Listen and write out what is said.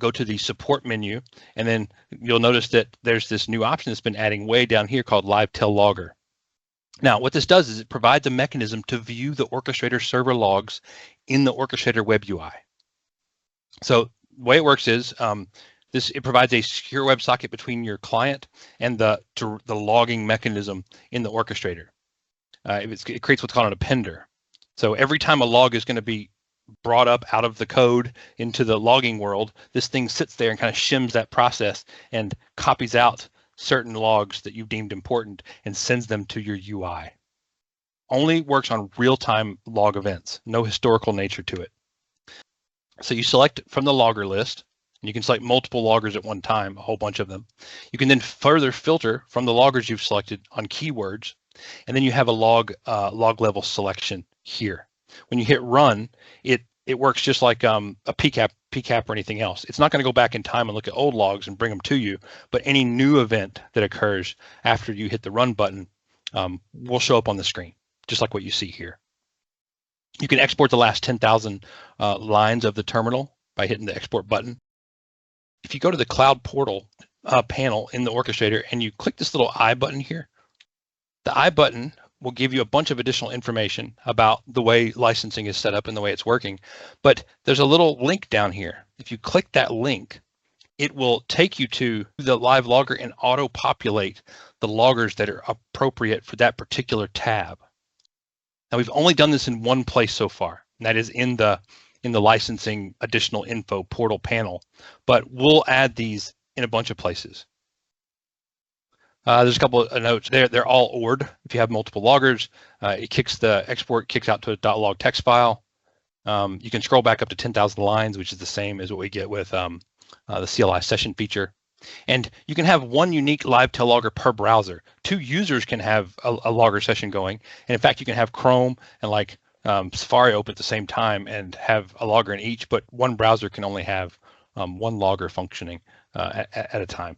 go to the support menu, and then you'll notice that there's this new option that's been adding way down here called Live Tail Logger. Now, what this does is it provides a mechanism to view the Orchestrator server logs in the Orchestrator web UI. So the way it works is it provides a secure WebSocket between your client and the logging mechanism in the Orchestrator. It creates what's called an appender. So every time a log is going to be brought up out of the code into the logging world, this thing sits there and kind of shims that process and copies out certain logs that you've deemed important and sends them to your UI. Only works on real-time log events, no historical nature to it. So you select from the logger list, and you can select multiple loggers at one time, a whole bunch of them. You can then further filter from the loggers you've selected on keywords, and then you have a log level selection here. When you hit run, it works just like a PCAP or anything else. It's not going to go back in time and look at old logs and bring them to you, but any new event that occurs after you hit the run button will show up on the screen, just like what you see here. You can export the last 10,000 lines of the terminal by hitting the export button. If you go to the Cloud Portal panel in the Orchestrator and you click this little I button here, the I button will give you a bunch of additional information about the way licensing is set up and the way it's working. But there's a little link down here. If you click that link, it will take you to the live logger and auto-populate the loggers that are appropriate for that particular tab. Now, we've only done this in one place so far, and that is in the licensing additional info portal panel, but we'll add these in a bunch of places. There's a couple of notes there. They're all ORed. If you have multiple loggers, the export kicks out to a .log text file. You can scroll back up to 10,000 lines, which is the same as what we get with the CLI session feature. And you can have one unique live tail logger per browser. Two users can have a logger session going. And in fact, you can have Chrome and Safari open at the same time and have a logger in each, but one browser can only have one logger functioning at a time.